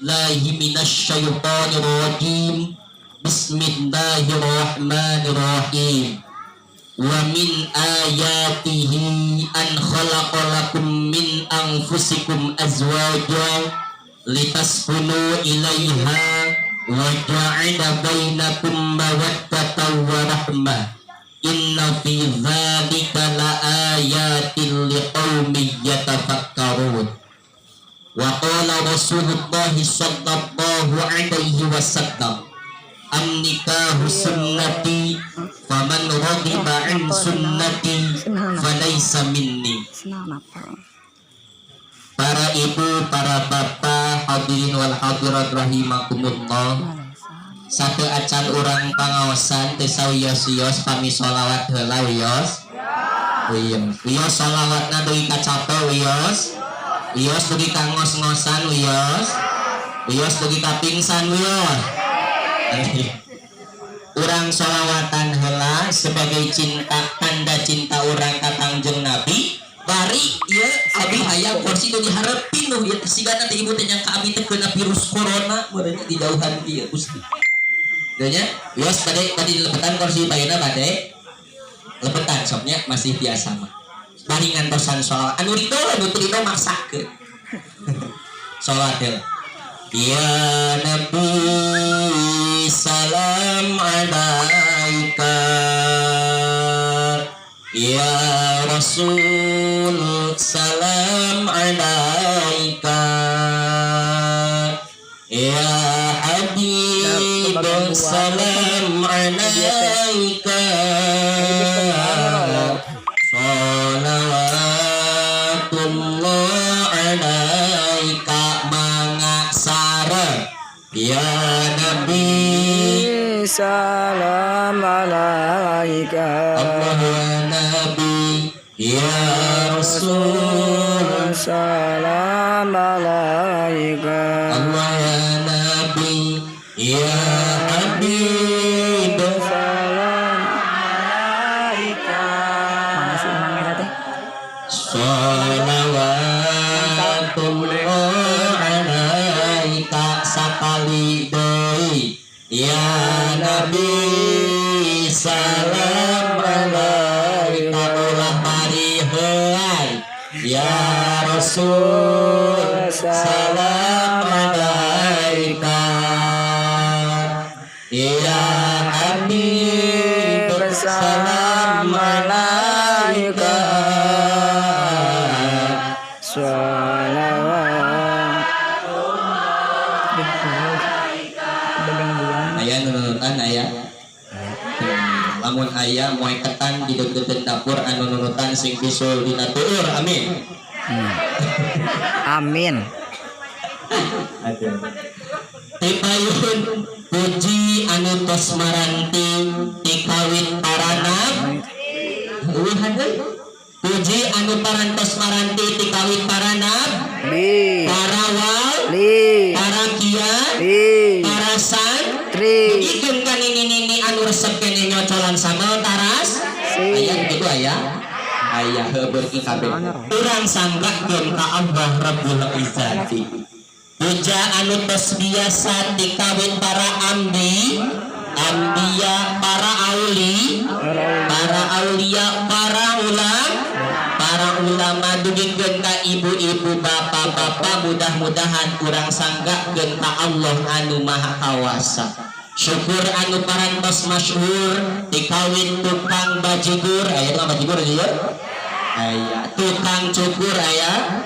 billahi minasyaitonir rajim. Bismillahirrahmanirrahim. Wa min ayatihi an khalaqalakum min anfusikum azwajan litaskunu ilaiha wa ja'ala bainakum mawaddatan wa rahmah. Inna fi dzalika laayatin liqaumin yatafakkarun. Wa qala Rasulullah sallallahu alaihi wasallam, an-nikahu sunnati faman raghiba an sunnati falaysa minni. Para ibu, para bapak, hadirin wal hadirat rahimakumullah. Satu acan orang pangaosan teu sawios-wios pami sholawat heula wios. Wios sholawatna deui kacape wios. Wios dugi ka ngos-ngosan wios. Wios dugi ka pingsan wios. Urang sholawatan heula sebagai cinta, tanda cinta urang ka Kangjeng Nabi. Bari ieu abi hayang kursi nu dihareupeun nu ieu sigana teh ibu teh nyangka abi teh kena virus corona meureun di dauhan ieu Gusti. Danya, wios tadi lepetan kursi bayana bade lepetan sopnya masih biasa mah. Baringan tosan sholawat anu ridho maksakeun. Sholawat heula. Ya Nabi salam alaika, ya Rasul salam alaika, ya Habib salam alaika, salawatullah alaika mangasara. Ya Nabi salam alaika, Allah ya Nabi ya Rasul salam alaika, Allah ya Nabi ya Habib salam alaika. Mana sih imamnya teh? Salawatullah alaika sakali deui. Ya Nabi salam alaika ulah bari heulai. Ya Rasul salam alaika, ya Habib salam alaika. Sholawat. Aya nunutan aya. Lamun aya moe ketan di deukeut dapur anu nunutan sing bisul dina tueur. Amin. Amin. Tipayun puji anu tos maranti ti kawit paranab. Puji anu parantos maranti ti kawit paranab. Li. Parawal. Li. Parakian. Li. Parasan. Tri. Ikeun ka nini anu resep kene nyocolan sambal taras. Aya kitu aya. Aya heubeul ki kabeh. Urang sanggahkeun ka Allah Rabbul Izzati. Puja anu tos biasa ti kawin para ambi, ambiya, para auli, para aulia, para ulama dugikeun ka ibu-ibu, bapak-bapak, mudah-mudahan urang sanggahkeun ka Allah anu Maha Kawasa. Syukur anu parantos masyhur ti kawin tukang bajigur. Aya tukang bajigur ieu? Aya tukang cukur aya.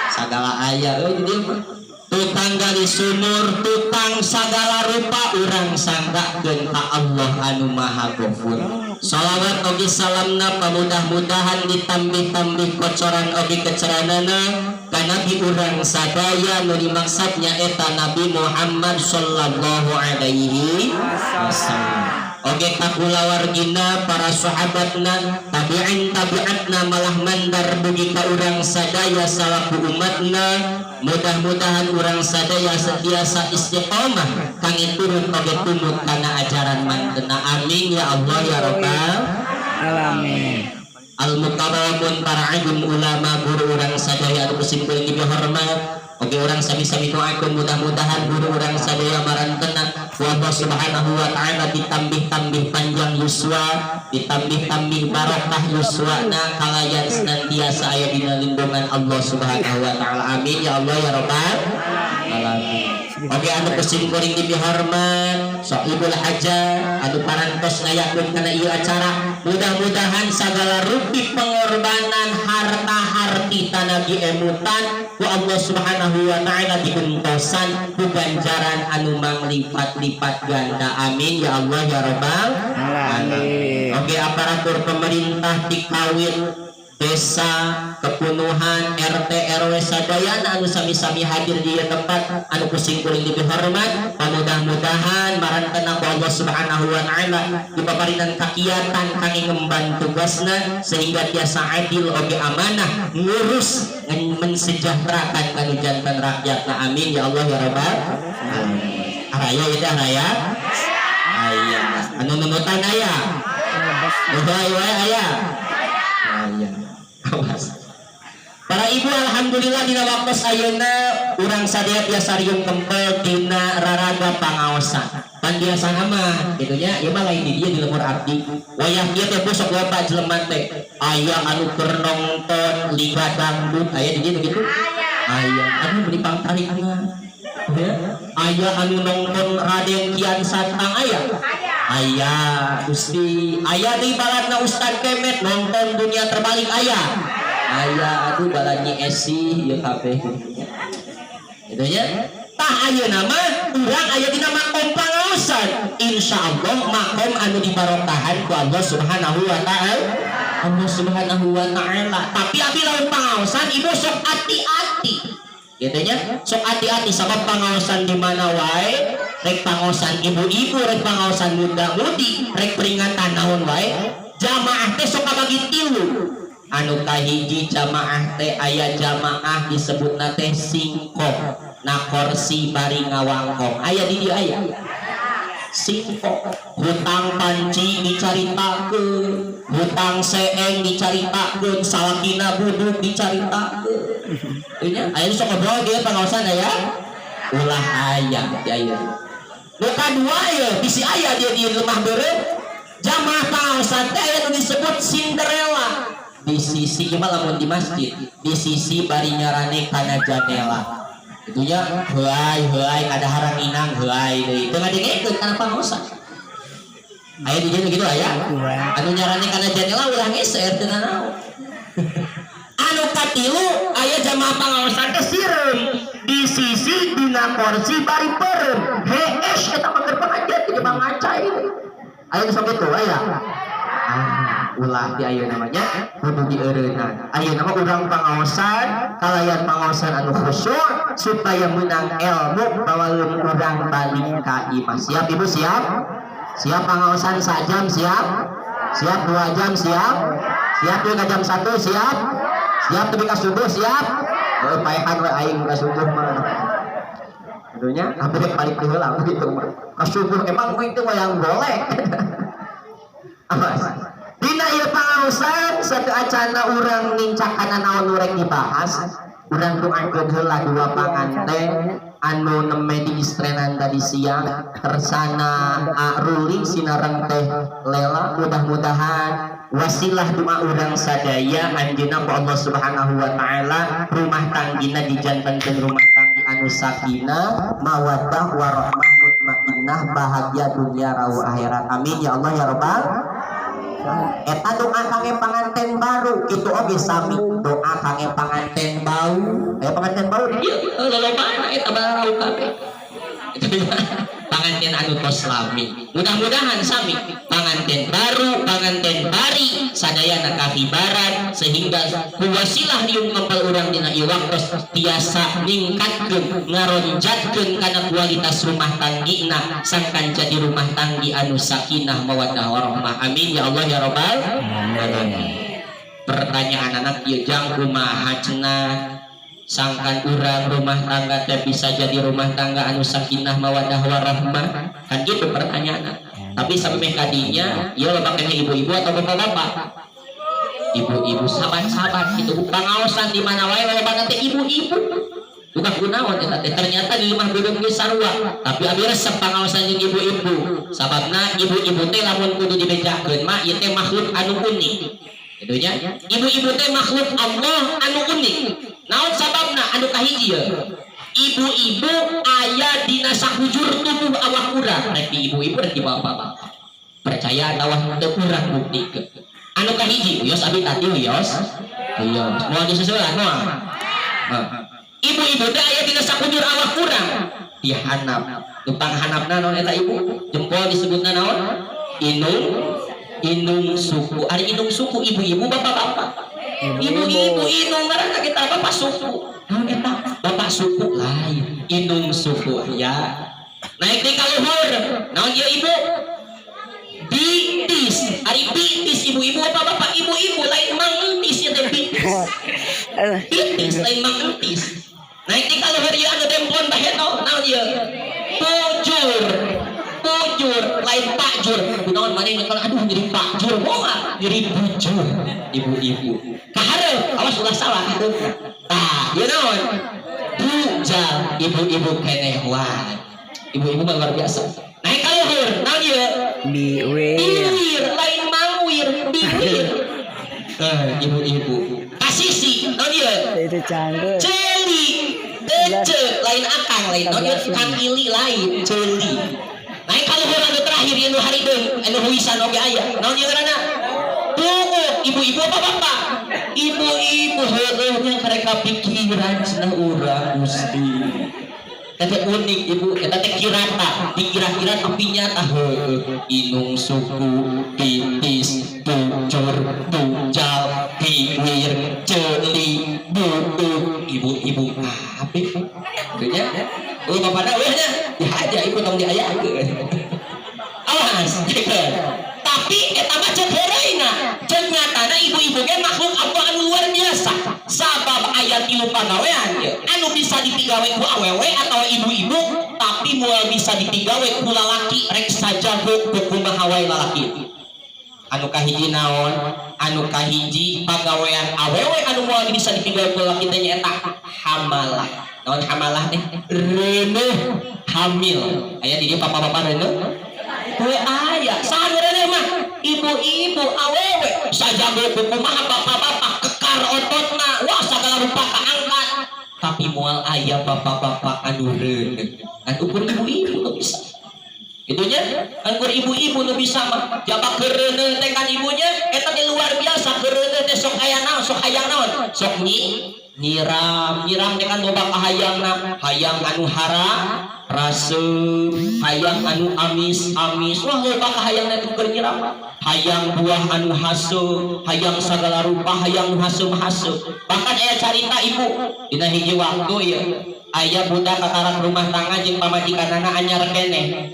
Sagala aya euy di dieu. Tukang gali sumur, tukang sagala rupa urang sanggahkeun ka Allah anu Maha Ghafur. Shalawat oge salamna pamudah-mudahan ditambih-tambih kocoran oge keceranana ka Nabi urang sadaya nu dimaksudnya eta Nabi Muhammad sallallahu alaihi wasallam. Oge kakulawargina para sahabatna, tabi'atna malah mandar dugi ka urang sadaya salaku umatna. Mudah-mudahan urang sadaya setiasa istiqomah kang turun oge tumut kana ajaran manteuna. Amin ya Allah ya rabbal alamin. Al mukarramun para alim ulama guru urang sadaya anu simpul ki hormat. Oke, orang sami-sami doakeun mudah-mudahan guru orang sadaya marantena ku Allah Subhanahu wa taala ditambih-tambih panjang yuswa, ditambih-tambih barokah yuswana kalayan senantiasa aya dina lindungan Allah Subhanahu wa taala. Amin ya Allah ya rabbal alamin. Oke, anu kesimkuring dihormat Sohibul Hajat anu parantos ngayakeun kana ieu acara, mudah-mudahan segala rupi pengorbanan harta harti tanabi emutan ku Allah Subhanahu wa taala diuntosan ku ganjaran anu manglipat-lipat ganda. Amin ya Allah ya rabbal alamin. Oke, aparatur pemerintah dikawin desa kepunuhan RT RW sadayana anu sami-sami hadir di tempat anu kusingkuring dihormat, mudah-mudahan marantena ku Allah Subhanahu wa taala dipaparinan kakiyatan kangge ngemban tugasna sehingga tiasa adil oge amanah ngurus mensejahterakan kanu jantan rakyatna. Amin ya Allah ya rabbal alamin. Araya ieu teh araya aya anu nunutan aya aya awas. Para ibu alhamdulillah dina waktu ayeuna urang sadaya tiasa riung kempel dina raraga pangaosan. Pan biasa mah kitu nya ieu mah lain di dieu di lemur abdi. Wayah kieu teh bosok loba jelema teh. Aya anu keur nongton liga dangdut aya di dieu kitu. Aya anu beli pangtarikna. Ya. Aya anu nongton Raden Kian Santang aya. Aya Gusti, aya di baladna Ustad Kemet nonton dunia terbalik aya. Aya aduh baladnya Esi ieu kabeh. Itu nya. Tah ayeuna mah urang aya dina makom pangaosan. Insyaallah makom anu dibarokahan ku Allah Subhanahu wa taala. Allah Subhanahu wa taala. Tapi abi lamun pangaosan ibu sok hati-hati. Gitu nya, sok hati-hati sama pangaosan di mana wae, rek pangaosan ibu-ibu, rek pangaosan muda-mudi, rek peringatan naon wae, jamaah teh sok kabagi tilu. Anu kahiji jamaah teh aya jamaah disebutna teh singkong, na kursi bari ngawangkong. Aya di dieu aya. Singkong, hutang panci dicaritakeun, hutang seeng dicaritakeun, salakina buduk dicaritakeun. Nya aya sok ngobrol ge pangaosan aya. Ulah aya di aya. Nu kadua ya bisi aya dia di lemah beureum. Jamaah pangaosan teh aya nu disebut Cinderella. Di sisi ieu mah lamun di masjid, di sisi bari nyarane kana jendela. Itu nya heuai kada harang inang heuai deui. Teu ngadengekeun kana pangaosan. Aya di dieu kitu aya. Anu nyarane kana jendela ulah geser teu naon. Anu katilu aya jamaah pangaosan teh sireum di sisi dina kursi bari peureum. Hees eta mah keur pengajian di Bang Acai. Aya nu sok kitu aya. Ulah di ayeuna namanya kudu dieureunna. Ayeuna mah urang pangaosan kalayan pangaosan anu khusyuk supaya menang ilmu bawalun urang balik ka imah. Siap Ibu siap? Siap pangaosan sajam siap? Siap 2 jam siap? Siap juga jam 1 siap? Siap tapi ka subuh siap? Heuh paehan we aing ka subuh mah. Aduhnya hampir balik heula gitu mah. Ka subuh emang kuing teh wayang golek. Awas. Dina ieu pangaosan satu acana urang nincakana naon nu rek dibahas. Urang doakeun heula 2 panganten anu neme di istrenan tadi siang tersana Ruli sinareng teh Lela. Mudah-mudahan wasilah doa urang sadaya anjeunna ku Allah Subhanahu wa taala rumah tanggina dijantankeun rumah tanggi anu sakinah mawaddah warahmah mutmainnah bahagia dunia rawa akhirat. Amin ya Allah ya rabbal. Eta doa kangge panganten baru kitu oge sami doa kangge panganten bau. Aya panganten bau di dieu lolobana eta barau kabeh. Panganten anu tos lami. Mudah-mudahan sami panganten baru, panganten bari sadayana kahibaran sehingga wasilah riung ngempel urang dina ieu waktos tiasa ningkatkeun ngaronjatkeun kana kualitas rumah tanggina sangkan jadi rumah tanggi anu sakinah mawaddah warahmah. Amin ya Allah ya rabbal alamin. Pertanyaan anak ieu jang kumaha cenah sangkan urang rumah tangga teh bisa jadi rumah tangga anu sakinah mawaddah warahmah kan gitu pertanyaan. Tapi sampai kadinya ieu loba keneh ibu-ibu atau bapak-bapak. Ibu-ibu sabar-sabar gitu pangaosan di mana wae loba teh ibu-ibu. bukan kunaon eta teh ternyata di rumah duduk ge sarua tapi abi resep pangaosan jeung ibu-ibu sababna ibu-ibu teh lamun kudu dibejakeun mah ieu teh makhluk anu unik kitu nya ibu-ibu teh makhluk Allah anu unik naon sababna anu kahiji ya ibu-ibu aya dina sakujur tubuh awak urang rek di ibu-ibu rek di bapak-bapak percaya tawah teu urang buktikeun anu kahiji wios abi tadi wios moal disusulan moal ibu-ibu teh aya dina sakujur awak urang dihanap tupang hanapna naon eta ibu jempol disebutna naon inung suku ari inung suku ibu-ibu bapak-bapak ibu-ibu inung ngaranna kita bapak suku naon eta bapak suku lain inung suku ya naik di kaluhur naon ieu ibu bitis ari bitis ibu-ibu bapak-bapak ibu-ibu lain mangentis ya teh bitis lain mangentis naik di kaluhur ieu anu dempon baheno naon ieu pujur lain pakjur kunaon maneh kalau aduh jadi pakjur moal jadi bujur ibu-ibu kahareup awas ulah salah hareup tah ieu naon bujal ibu-ibu keneh wae ibu-ibu mah luar biasa naik kaluhur naon ieu biwir lain mangwir biwir ibu-ibu kasisi naon ieu itu canggih celi ece lain akang lain naon ieu kangili lain celi naik kaluhur anu terakhir anu harideung anu huisan oge aya naon ieu ngaranna buuk ibu-ibu apa bapak ibu-ibu heueuhnya kareka pikiran cenah urang Gusti eta unik ibu eta teh kirata dikira-kira tapi nyata heueuh inung suku titis bujur bujal biwir celi buuk ibu-ibu apik geunya bapak eueuh nya dihaja ibu tong diayakeun awas tapi eta mah ceuk heureuna ceuk nyatana ibu-ibu ge makhluk Allah anu luar biasa sabab aya 3 pagawean anu bisa dipigawe ku awewe atau ibu-ibu tapi moal bisa dipigawe ku lalaki rek sajago ku kumaha wae lalaki anu kahiji naon anu kahiji pagawean awewe anu moal bisa dipigawe ku lalaki teh nyaeta hamalah naon hamalah teh reuneuh hamil aya di dieu papa-papa reuneuh teu aya saha reuneuh mah ibu-ibu awewe sajago kumaha bapak-bapak kekar ototna wah sagala rupa kaangkat tapi moal aya bapak-bapak anu reuneuh kan ukur ibu-ibu nu bisa itunya ukur ibu-ibu nu bisa mah jabak reuneuh teh kan ibunya eta teh luar biasa reuneuh teh sok aya naon sok hayang naon sok nyiram teh kan loba kahayangna hayang anu hara raseup hayang anu amis wah loba kahayangna teh keur nyiram hayang buah anu haseup hayang sagala rupa hayang haseup bahkan aya carita ibu dina hiji waktu ya aya budak katarak rumah tangga jeung pamajikanana anyar keneh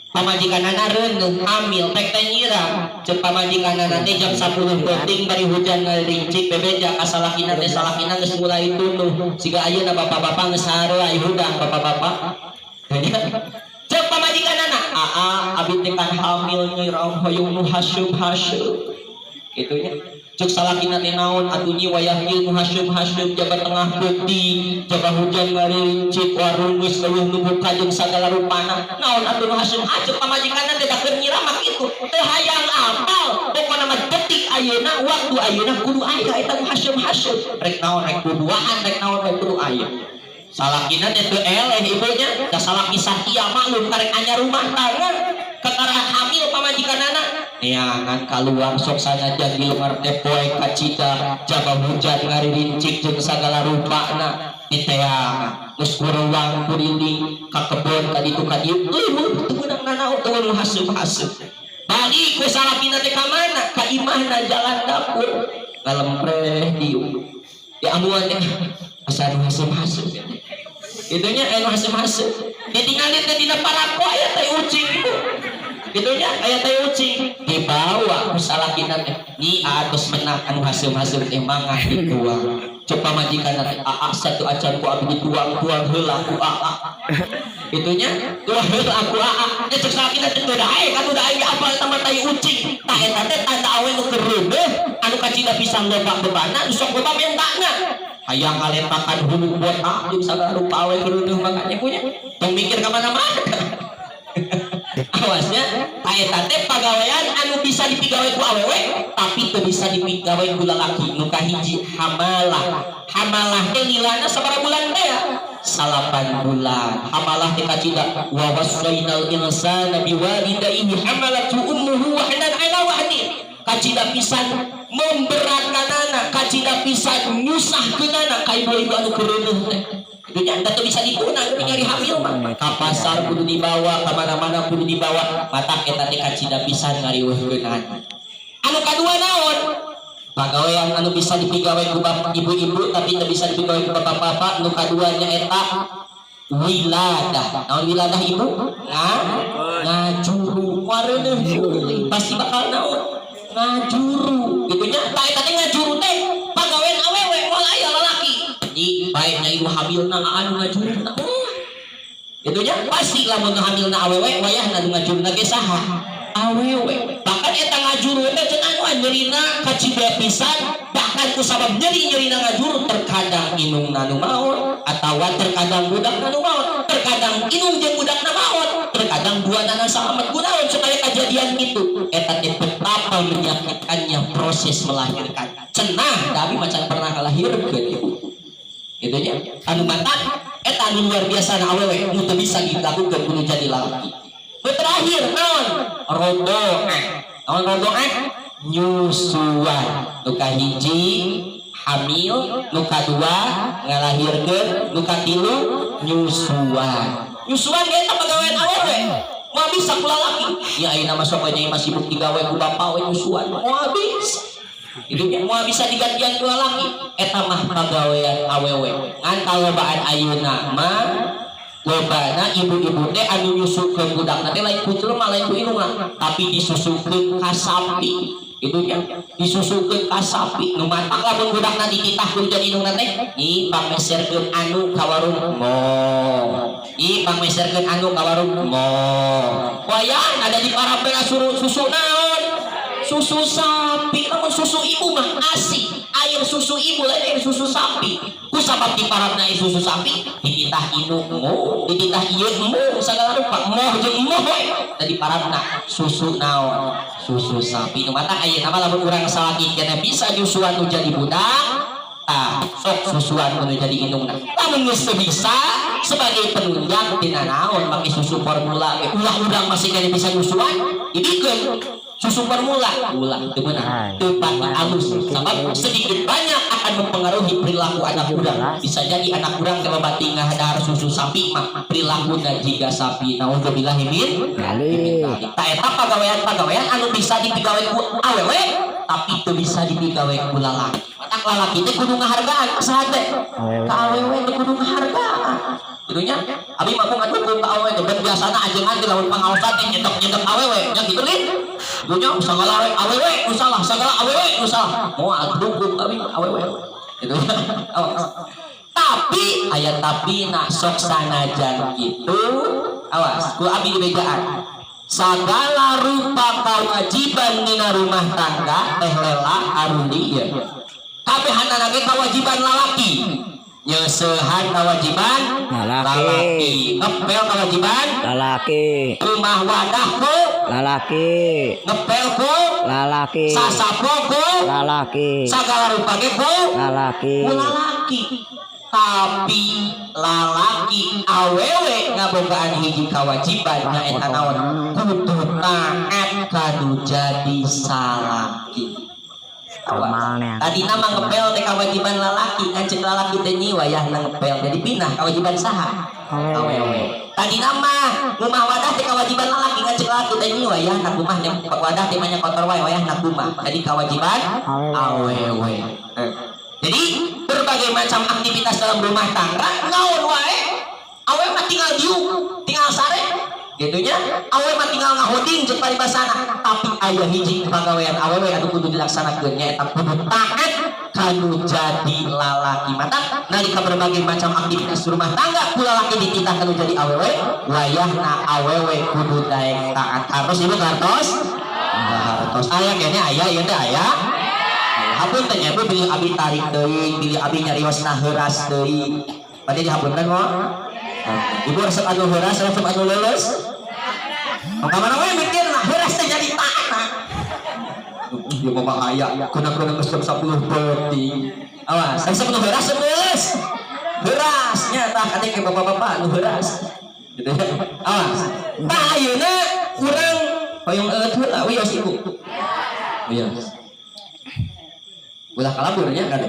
pamajikanana reuneuh hamil tek teh nyiram ceuk pamajikanana teh jam 10 penting bari hujan ngarincik bebeja ka salakina teh salakina geus mulai tunuh siga ayeuna bapak-bapak geus hareuh aya hudang bapak-bapak ceuk pamajikanana abi teh kan hamil nyiram hoyong nu haseup kitu nya cuk salakina teh naon atunya wayah ieu nu haseup jabat tengah peuting jabat hujan ngarincik warung geus leuwih nu buka jeung sagala rupana naon atuh nu haseup cuk pamajikanna teh da keur nyiram mah kitu teu hayang apal pokona mah detik ayeuna waktu ayeuna kudu aya eta nu haseup rek naon rek kuduaan rek naon rek kudu aya salakina teh teu eleh ibunya da salaki sakia maklum karek anyar rumah tangga kekarahan hamil pamajikanana neangan keluar sok sanajan di luar teh poe kacita jaga hujan ngarincik jeung sagala rupana diteang geus kuruang kuriling ka kebon ka ditu ka dieu teu meunang nanaon teu nu haseup balik ku salakina teh ka mana ka imahna jalan dapur ngalempreh dieu di amuan teh asa nu haseup itunya anu haseup ditinggalin teh dina parako aya teh ucing ibu itunya aya teh ucing dibawa ku salakina teh nyi atos menang anu haseup teh mangah dituang coba majikan nanti satu acan ku abdi tuang heula ku itunya tuang heula ku nya cek sakit teh dae katu dae apal tambah tai ucing tah eta teh tanda awe nu kereudeuh anu kacida pisan loba bebana nu sok loba mentana hayang ngalempakan hulu buat jeung sagala rupa awe kereudeuh makanya punya tong mikir ka mana-mana awasnya eta teh pagawean anu bisa dipigawe ku awewe tapi teu bisa dipigawe ku lalaki nu kahiji hamalah teh lilana sabaraha bulan teh 8 bulan hamalah teh kacida wa wasainal insana biwalidayhi hamalatu ummuhu wahnan ala wahnin kacida pisan memberatkanana kacida pisan nyusahkeunana ka ibu-ibu anu kereuneuh teh itu nyata tuh bisa dipunang nyari hamil mah ka pasar kudu dibawa ka mana-mana kudu dibawa matak eta teh kacida pisan ngariweuhkeunana anu kadua naon pagawean anu bisa dipigawe ku ibu-ibu tapi teu bisa dipigawe ku bapak-bapak anu kadua nya eta wiladah naon wiladah ibu ngajuru wareuneuh pasti bakal naon ngajuru gitu nya ta eta teh ngajuru teh pagawean awewe moal aya lalaki di baiknya ibu hamilna anu ngajurna itu nya pasti lamun hamilna awewe wayahna nu ngajurna ge saha awewe bahkan eta ngajuru teh cenah anu nyerina kacida pisan bahkan ku sabab nyerina ngajuru terkadang inungna nu maot atawa terkadang budakna nu maot terkadang inung jeung budakna maot terkadang duana selamat gunaon supaya kejadian gitu eta teh betapa menyakitkannya proses melahirkan cenah tapi macan pernah kalahirkeun gitu nya anu mantan eta anu luar biasa na awewe nu teu bisa dilakukeun kudu jadi lalaki terakhir naon rodoah nyusuan nu kahiji hamil nu kadua ngalahirkeun nu katilu nyusuan eta pagawean awewe moal bisa ku lalaki ya ayeuna mah sok nya masih bukti gawe ku bapa we nyusuan moal bisa itu moal bisa digantian ku lalaki eta mah pagawean awewe ngan kalobaan ayeuna mah lobana ibu-ibu teh anu nyusukeun budakna teh lain ku jelema lain ku inungna tapi disusukeun ka sapi itu nya disusukeun ka sapi nu matak lamun budakna dititahkeun jeung inungna teh i pameserkeun anu ka warung pameserkeun anu ka warung wayang ada di parabena susu naon susu sapi namun susu ibu mah asih air susu ibu lain air susu sapi ku sabab di parabna susu sapi dititah induk dititah ieu sagala rupa moh jeung moh we tadi parabna susu naon susu sapi nu mata ayeuna mah lamun urang salaki keneh bisa nyusuan nu jadi budak sok susuan nu jadi indungna lamun geus teu bisa sebagai penunjang tina naon make susu formula ulah-ulah masih keneh bisa nyusuan dibikeun susu formula ulah itu benar tepat halus sebab sedikit banyak akan mempengaruhi perilaku anak urang bisa jadi anak urang kalau bati ngahadar susu sapi mah perilaku dan jika sapi naudzubillah min ta eta pagawean anu bisa dipigawe ku awewe tapi itu bisa dipigawe ku lalaki matak lalaki teh kudu ngahargaan saha teh ka awewe teh kudu ngahargaan itunya abi mah ngadukeun ka awewe teh biasana ajengan teh lamun pangaosan teh nyedok awewe nya kitu lin dunya sagala awewe usalah sagala awewe usalah moal dukung abi awewe gitu tapi aya tapi nak sok sanajan itu awas ku abi di bejaan sagala rupa kewajiban dina rumah tangga teh lela aruli ya kabehanana ge kewajiban lalaki nyeusehan kewajiban lalaki ngepel kewajiban lalaki rumah wadah ku lalaki ngepel ku lalaki sasapo ku lalaki sagala rupa ge ku lalaki tapi lalaki awewe ngabogaan hiji kewajiban nyaeta naon kudu taat kanu jadi salaki tadi nama ngepel teh kewajiban lalaki ngancik lalaki teh nyi wayahna ngepel jadi pindah kewajiban saha awewe tadi nama rumah wadah teh kewajiban lalaki ngancik lalaki teh nyi wayahna kumah wadah teh banyak kotor wae wayahna kumah jadi kewajiban awewe jadi berbagai macam aktivitas dalam rumah tangga naon wae awewe mah tinggal diuk tinggal sare gitunya awewe mah tinggal ngahoding jeung paribasana tapi aya hiji pagawean awewe anu kudu dilaksanakeun nya eta kudu taat kanu jadi lalaki mata nalika berbagai macam aktivitas rumah tangga pula laki dititah kanu jadi awewe wayahna awewe kudu daek taat harus ibu kartos hartos aya kene aya ieu teh aya hapun teh ibu pilih abi tarik deui pilih abi nyariosna heuras deui pade dihapunkeun moal ibu resep anu heuras resep anu leuleus kamana we mikirna heuras teh jadi taatna dia mau bahaya kena jam 10 detik awas saya sebelum beras sebelas berasnya tak ada ke bapak-bapak nu beras gitu ya awas tak ayeuna kurang payung heula wios ibu wios ulah kalaburnya kan